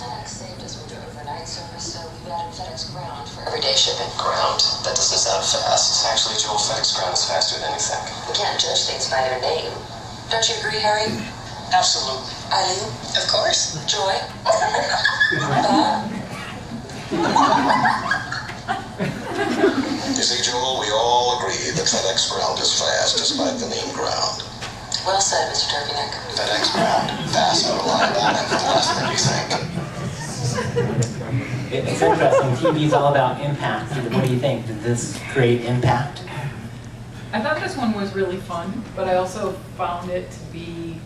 FedEx saved us with their overnight service, so we've added FedEx Ground for everyday shipping. Ground? That doesn't sound fast. Actually, Joel, FedEx Ground is faster than you think. We can't judge things by their name. Don't you agree, Harry? Absolutely. Eileen? Of course. Joy? You see, Joel, we all agree that FedEx Ground is fast despite the name Ground. Well said, Mr. Turkeyneck. FedEx Ground, fast and reliable, and less than you think. It's interesting. TV's all about impact. What do you think? Did this create impact? I thought this one was really fun, but I also found it to be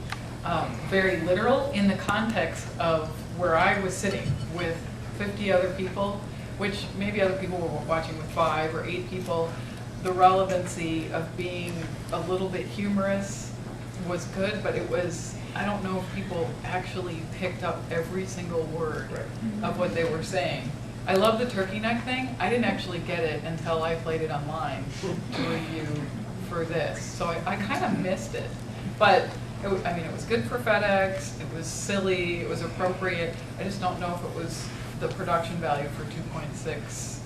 very literal in the context of where I was sitting with 50 other people, which maybe other people were watching with 5 or 8 people. The relevancy of being a little bit humorous was good, but it was, I don't know if people actually picked up every single word of what they were saying. I love the turkey neck thing. I didn't actually get it until I played it online to review for this. So I kind of missed it. But, it was good for FedEx, it was silly, it was appropriate. I just don't know if it was the production value for 2.6.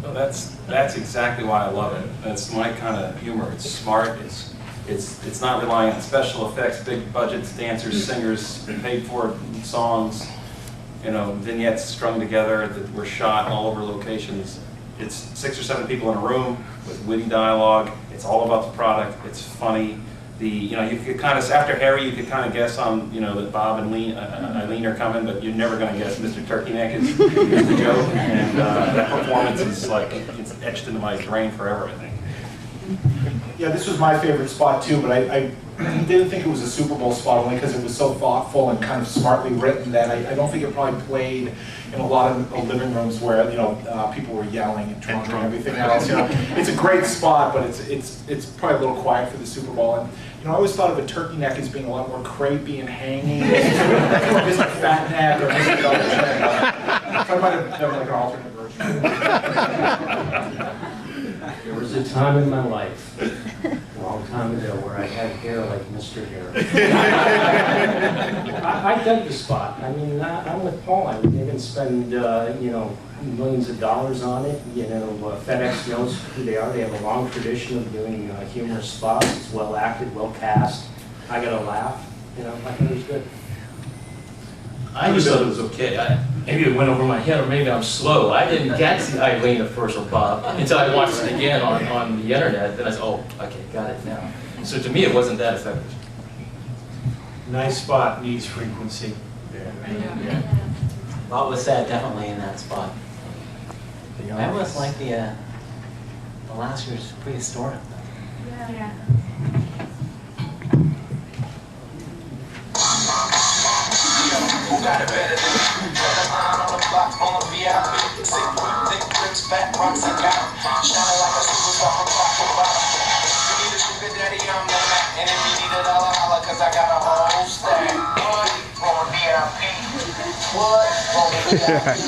Well, that's exactly why I love it. That's my kind of humor. It's smart. It's not relying on special effects, big budgets, dancers, singers, paid for songs, vignettes strung together that were shot all over locations. It's 6 or 7 people in a room with witty dialogue. It's all about the product. It's funny. You could kind of, after Harry, you could kind of guess on, that Bob and Eileen are coming, but you're never going to guess Mr. Turkeyneck is the joke. And that performance is it's etched into my brain forever, I think. Yeah, this was my favorite spot too, but I didn't think it was a Super Bowl spot only because it was so thoughtful and kind of smartly written that I don't think it probably played in a lot of living rooms where people were yelling and drunk and everything else. It's a great spot, but it's probably a little quiet for the Super Bowl. And I always thought of a turkey neck as being a lot more crepey and hanging, Mr. Fat Neck or Mr. Double Chin. So I might have done like an alternate version. There was a time in my life, a long time ago, where I had hair like Mr. Hair. I dug the spot. I'm with Paul. I would even spend, millions of dollars on it. FedEx knows who they are. They have a long tradition of doing humorous spots. It's well acted, well cast. I got a laugh. I thought it was good. I just thought it was okay. Maybe it went over my head, or maybe I'm slow. I didn't catch the Eileen at first or Bob until I watched it again on the internet. Then I said, oh, okay, got it now. So to me, it wasn't that effective. Nice spot, needs frequency. Yeah. What was said definitely in that spot. I almost like the last year's prehistoric. Yeah. Who got it better than me? On the block, on the VIP. Sick with thick bricks, fat rocks I got. Shining like a superstar from top to bottom. You need a sugar daddy, I'm the Mac. And if you need $1, holla, cause I got a whole stack. What? On VIP. What? On the VIP.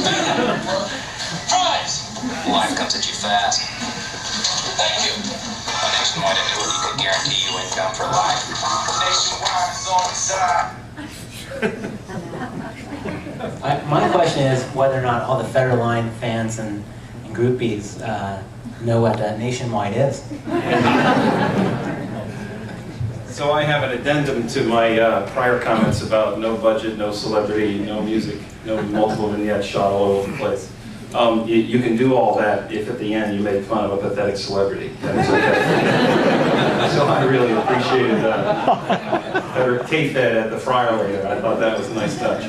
Prize! Life comes at you fast. Thank you. A nationwide annuity could guarantee you income for life. Nationwide is on the side. My question is whether or not all the Federline fans and groupies know what Nationwide is. So I have an addendum to my prior comments about no budget, no celebrity, no music, no multiple vignettes shot all over the place. You can do all that if at the end you make fun of a pathetic celebrity. That is okay. So I really appreciated her tape that at the Friar later. I thought that was a nice touch.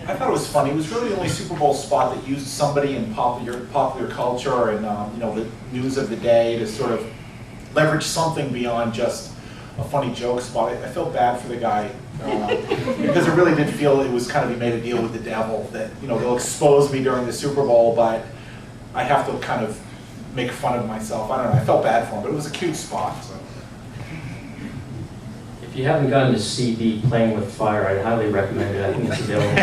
I thought it was funny. It was really the only Super Bowl spot that used somebody in popular culture and the news of the day to sort of leverage something beyond just a funny joke spot. I felt bad for the guy because it really did feel it was kind of he made a deal with the devil that they'll expose me during the Super Bowl, but I have to kind of make fun of myself. I don't know. I felt bad for him, but it was a cute spot. So. If you haven't gotten to CD Playing with Fire, I'd highly recommend it. I think it's available.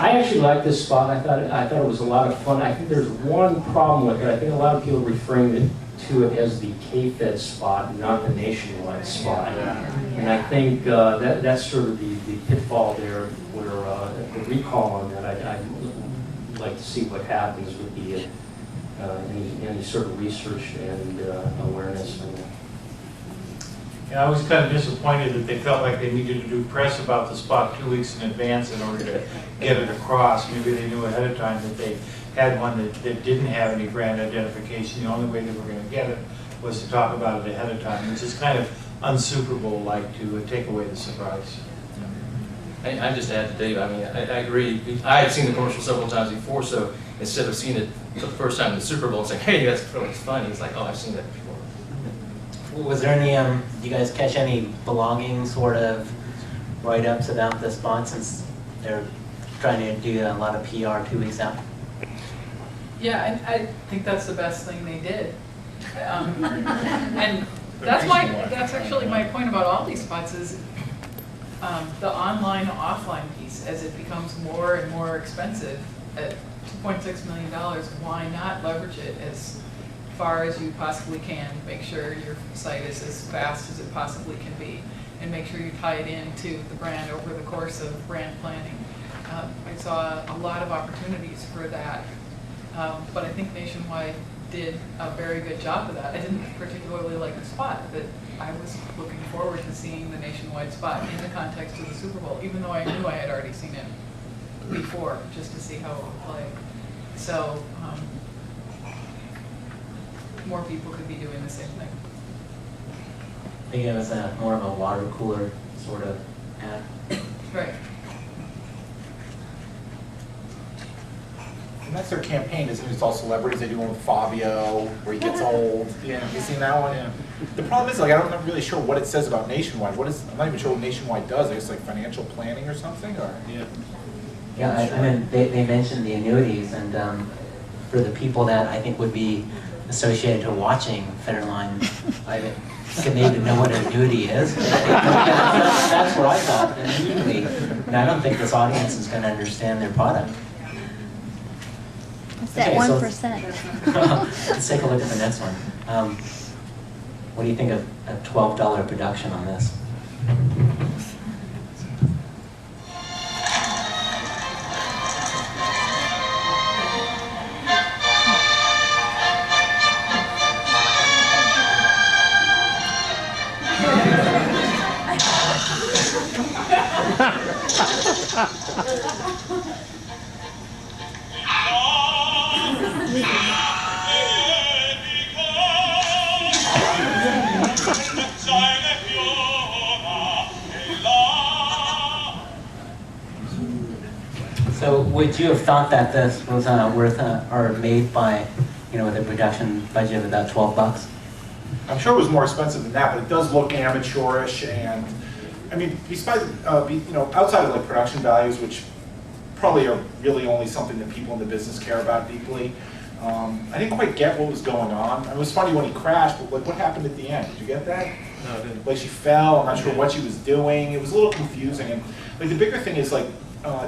I actually liked this spot. I thought it was a lot of fun. I think there's one problem with it. I think a lot of people are referring to it as the K-Fed spot, not the nationwide spot. And I think that's sort of the pitfall there, where the recall on that, I'd like to see what happens with the any sort of research and awareness on that. Yeah, I was kind of disappointed that they felt like they needed to do press about the spot 2 weeks in advance in order to get it across. Maybe they knew ahead of time that they had one that didn't have any brand identification. The only way they were going to get it was to talk about it ahead of time, which is kind of un-Super Bowl-like to take away the surprise. I just add to Dave, I mean, I agree. I had seen the commercial several times before, so instead of seeing it for the first time in the Super Bowl and saying, hey, that's really funny, it's like, oh, I've seen that before. Was there any, did you guys catch any blogging sort of write-ups about the spot, since they're trying to do a lot of PR 2 weeks out? Yeah, I think that's the best thing they did. And that's actually my point about all these spots is the online offline piece. As it becomes more and more expensive at $2.6 million, why not leverage it as far as you possibly can? Make sure your site is as fast as it possibly can be, and make sure you tie it into the brand over the course of brand planning. I saw a lot of opportunities for that, but I think Nationwide did a very good job of that. I didn't particularly like the spot, but I was looking forward to seeing the Nationwide spot in the context of the Super Bowl, even though I knew I had already seen it before, just to see how it would play. So more people could be doing the same thing. I think it was more of a water cooler sort of ad. Right. And that's their campaign, isn't it? It's all celebrities. They do one with Fabio, where he gets old. Yeah, you seen that one? Yeah. The problem is, like, I'm not really sure what it says about Nationwide. I'm not even sure what Nationwide does. I guess like financial planning or something, or yeah. Yeah, I mean, they mentioned the annuities, and for the people that I think would be associated to watching Federline, I think they even know what an annuity is. That's what I thought immediately. And I don't think this audience is going to understand their product. It's that 1%. Let's take a look at the next one. What do you think of a $12 production on this? So would you have thought that this was worth or made by, with a production budget of about $12? I'm sure it was more expensive than that, but it does look amateurish, and I mean, besides, outside of like production values, which probably are really only something that people in the business care about deeply, I didn't quite get what was going on. It was funny when he crashed, but like, what happened at the end? Did you get that? No, I didn't. Like she fell. I'm not sure what she was doing. It was a little confusing, and like the bigger thing is like,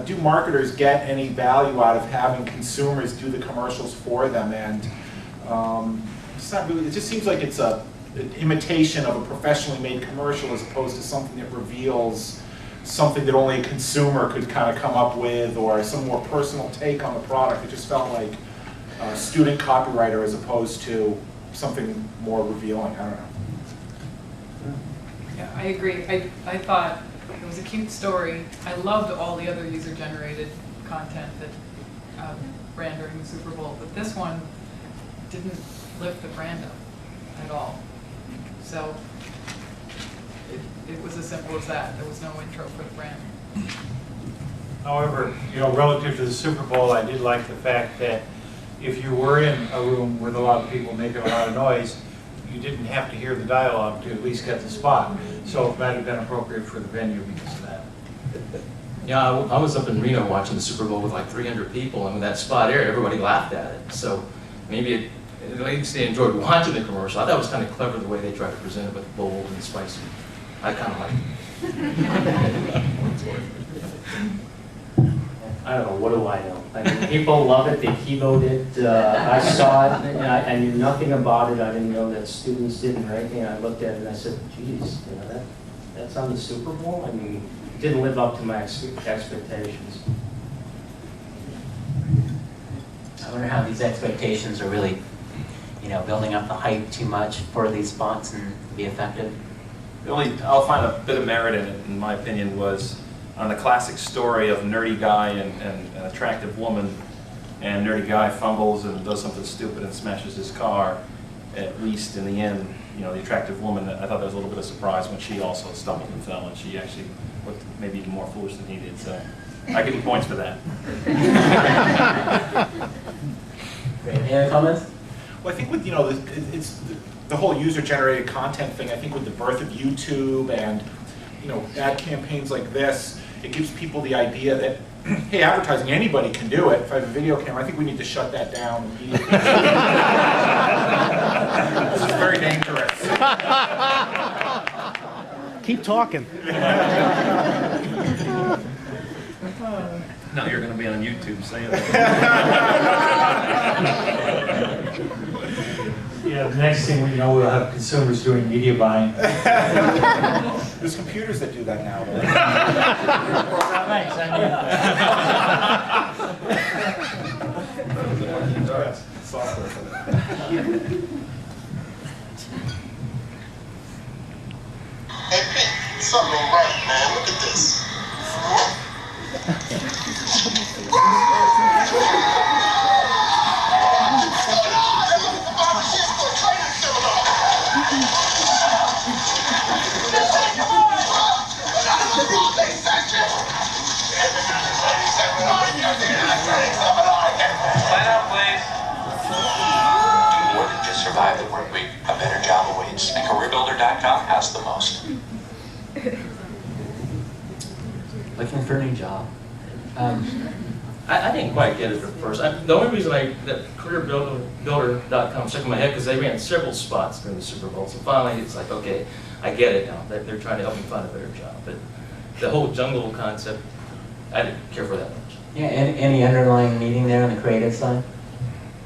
do marketers get any value out of having consumers do the commercials for them? And it's not really. It just seems like it's an imitation of a professionally made commercial as opposed to something that reveals something that only a consumer could kind of come up with, or some more personal take on the product. It just felt like a student copywriter as opposed to something more revealing. I don't know. Yeah, I agree. I thought it was a cute story. I loved all the other user-generated content that ran during the Super Bowl, but this one didn't lift the brand up at all. So it was as simple as that. There was no intro for the brand. However, relative to the Super Bowl, I did like the fact that if you were in a room with a lot of people making a lot of noise, you didn't have to hear the dialogue to at least get the spot. So it might have been appropriate for the venue because of that. Yeah, I was up in Reno watching the Super Bowl with like 300 people, and when that spot aired, everybody laughed at it. So maybe at least they enjoyed watching the commercial. I thought it was kind of clever the way they tried to present it, with bold and spicy. I kind of liked it. I don't know, what do I know? I mean, people love it, they keynote it, I saw it, and I knew nothing about it, I didn't know that students didn't or anything, I looked at it and I said, geez, you know, that's on the Super Bowl? I mean, it didn't live up to my expectations. I wonder how these expectations are really, you know, building up the hype too much for these spots and be effective. I'll find a bit of merit in it, in my opinion, was on the classic story of nerdy guy and an attractive woman, and nerdy guy fumbles and does something stupid and smashes his car. At least in the end, you know, the attractive woman, I thought there was a little bit of surprise when she also stumbled and fell, and she actually looked maybe even more foolish than he did. So I give you points for that. Great. Any other comments? Well, I think with, you know, it's the whole user-generated content thing, I think with the birth of YouTube and, you know, ad campaigns like this, it gives people the idea that, hey, advertising, anybody can do it. If I have a video camera, I think we need to shut that down immediately. This is very dangerous. Keep talking. Now you're going to be on YouTube saying that. Yeah, the next thing we know, we'll have consumers doing media buying. There's computers that do that now. Thanks, Software for that. Hey, Pete, something ain't right, man. Look at this. More than just survive the work week, a better job awaits, and CareerBuilder.com has the most. Looking for a new job. I didn't quite get it at first. The only reason that CareerBuilder.com stuck in my head because they ran several spots during the Super Bowl. So finally, it's like, okay, I get it now. They're trying to help me find a better job. But the whole jungle concept, I didn't care for that much. Yeah, any underlying meaning there on the creative side?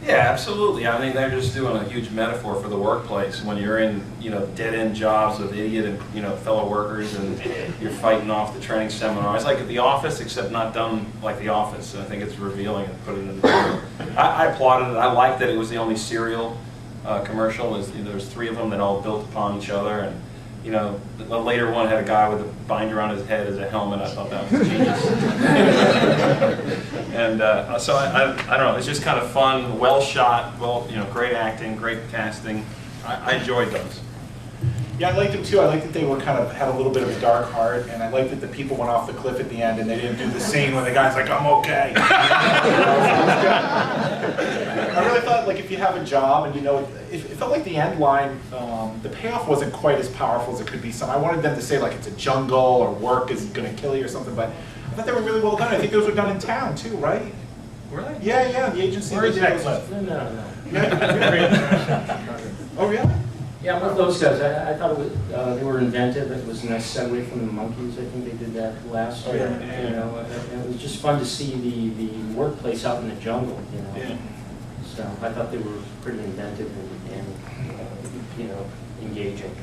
Yeah, absolutely. I mean, they're just doing a huge metaphor for the workplace when you're in, you know, dead-end jobs with idiot and, you know, fellow workers, and you're fighting off the training seminar. It's like The Office, except not done like The Office. And I think it's revealing and put it in the I applauded it. I liked that it was the only serial commercial. There's 3 of them that all built upon each other, and you know, the later one had a guy with a binder on his head as a helmet. I thought that was genius. And so I don't know. It's just kind of fun, well shot, you know, great acting, great casting. I enjoyed those. Yeah, I liked them too. I liked that they were kind of had a little bit of a dark heart, and I liked that the people went off the cliff at the end, and they didn't do the scene where the guy's like, "I'm okay." I really thought, like, if you have a job and you know, it felt like the end line, the payoff wasn't quite as powerful as it could be. I wanted them to say like it's a jungle or work is going to kill you or something, but I thought they were really well done. I think those were done in town too, right? Were they? Yeah, the agency. Where is that clip? No. Oh, really? Yeah, with those guys, I thought it was, they were inventive. It was a nice segue from the monkeys. I think they did that last year. Yeah. You know, it was just fun to see the workplace out in the jungle. You know, Yeah. so I thought they were pretty inventive and you know, engaging.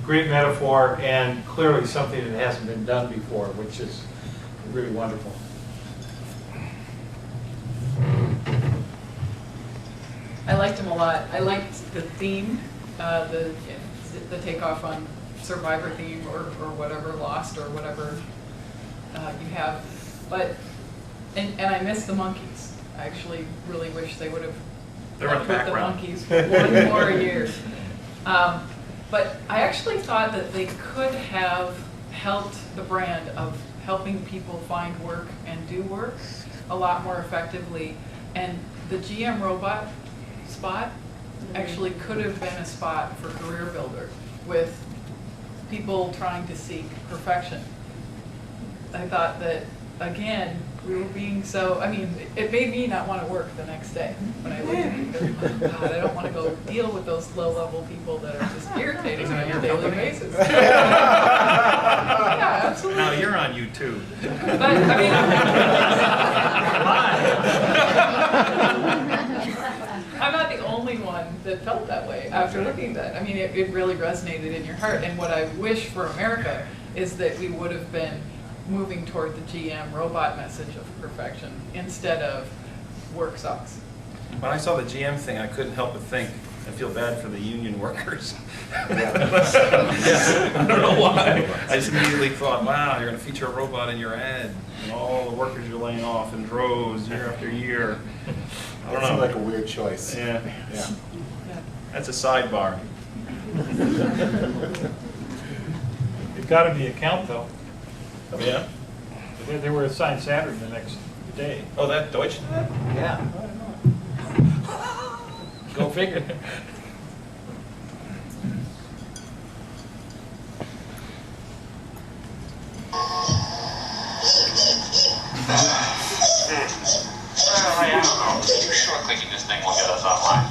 Great metaphor, and clearly something that hasn't been done before, which is really wonderful. I liked them a lot. I liked the theme, the takeoff on Survivor theme or whatever, Lost or whatever you have. But, and I miss the monkeys. I actually really wish they would have They were in the put the background. monkeys for 1 more year. But I actually thought that they could have helped the brand of helping people find work and do work a lot more effectively. And the GM robot spot actually could have been a spot for Career Builder with people trying to seek perfection. I thought that, again, we were being so, I mean, it made me not want to work the next day when I looked at it, because, oh God, I don't want to go deal with those low-level people that are just irritating on a daily basis. Yeah, absolutely. Now you're on YouTube. But, I mean, I'm not the only one that felt that way after looking at that. I mean, it really resonated in your heart. And what I wish for America is that we would have been moving toward the GM robot message of perfection instead of work sucks. When I saw the GM thing, I couldn't help but think and feel bad for the union workers. Yeah. I don't know why. I just immediately thought, wow, you're going to feature a robot in your ad, and all the workers you're laying off in droves year after year. I don't know. Seemed like a weird choice. Yeah. Yeah. That's a sidebar. It got him the account though. Yeah. They were assigned Saturn the next day. Oh, that Deutsch? Yeah. Go figure. Well, I don't know. Too sure clicking this thing will get us online.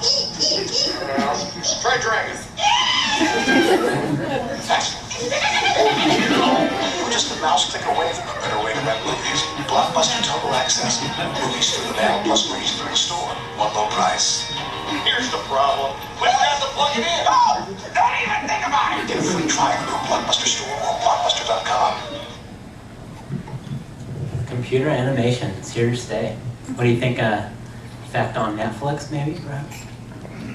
Try Dragon. We're just a mouse click away from a better way to rent movies. Blockbuster Total Access. Movies through the mail plus movies through the store. One low price. Here's the problem. We don't have to plug it in. Oh! Don't even think about it! Get a free trial through Blockbuster Store or Blockbuster.com. Computer animation, it's here to stay. What do you think, effect on Netflix maybe, perhaps?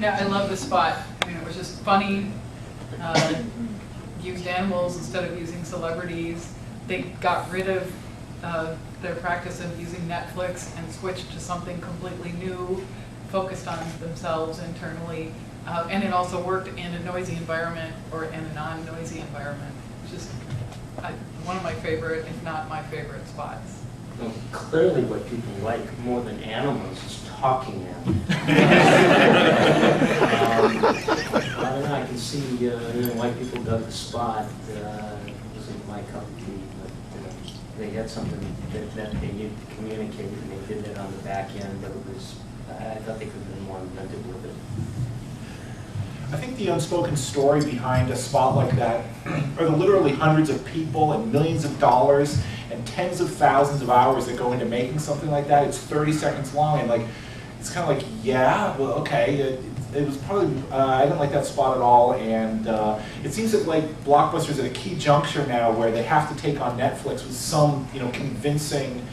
Yeah, I love the spot. I mean, it was just funny. Used animals instead of using celebrities. They got rid of their practice of using Netflix and switched to something completely new, focused on themselves internally. And it also worked in a noisy environment or in a non-noisy environment. Just one of my favorite, if not my favorite spots. Well, clearly what people like more than animals is talking animals. I don't know, I can see, why people dug the spot. It wasn't my cup of tea, but they had something that they needed to communicate, and they did it on the back end, but it was, I thought they could have been more inventive with it. I think the unspoken story behind a spot like that are the literally hundreds of people and millions of dollars and tens of thousands of hours that go into making something like that. It's 30 seconds long, and like, it's kind of like, yeah, well, okay. It was probably, I didn't like that spot at all, and it seems that like Blockbuster's at a key juncture now where they have to take on Netflix with some, convincing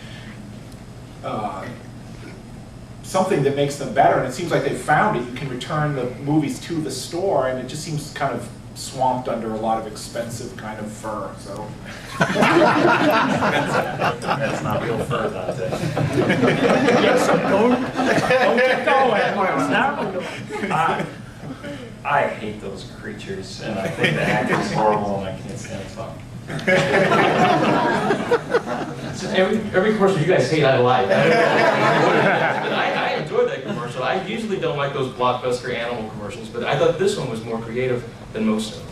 something that makes them better, and it seems like they've found it. You can return the movies to the store, and it just seems kind of swamped under a lot of expensive kind of fur, so. That's not real fur, Dante. Don't keep going. I hate those creatures, and I think the acting's horrible, and I can't stand the song. So every commercial you guys hate, I like. I enjoyed that commercial. I usually don't like those Blockbuster animal commercials, but I thought this one was more creative than most of them.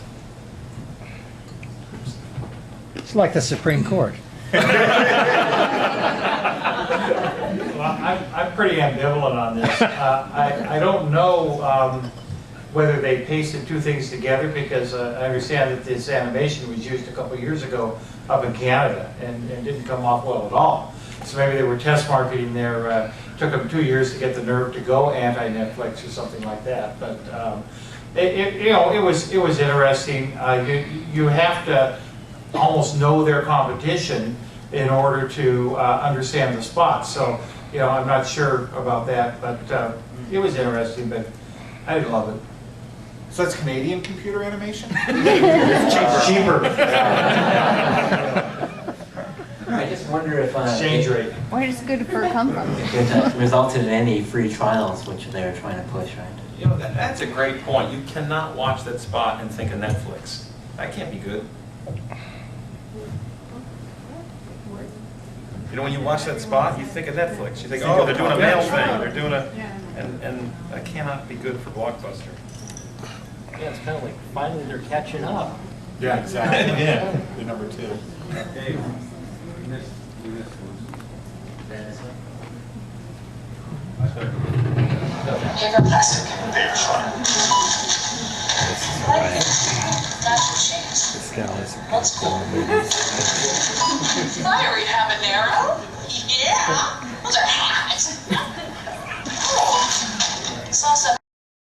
It's like the Supreme Court. Well, I'm pretty ambivalent on this. I don't know whether they pasted two things together, because I understand that this animation was used a couple of years ago up in Canada and didn't come off well at all. So maybe they were test marketing their, took them 2 years to get the nerve to go anti-Netflix or something like that. But it was interesting. You have to almost know their competition in order to understand the spots. So I'm not sure about that, but it was interesting. But I didn't love it. So that's Canadian computer animation? Cheaper. I just wonder if Exchange rate. Where does good fur come from? if it resulted in any free trials, which they're trying to push, right? That's a great point. You cannot watch that spot and think of Netflix. That can't be good. When you watch that spot, you think of Netflix. You think, oh, they're doing a mail thing. They're doing and that cannot be good for Blockbuster. Yeah, it's kind of like finally they're catching up. Yeah, exactly. Yeah. They're number 2. Dave. Paper plastic. Paper fun. Fashion shades. That's cool. I already have it now.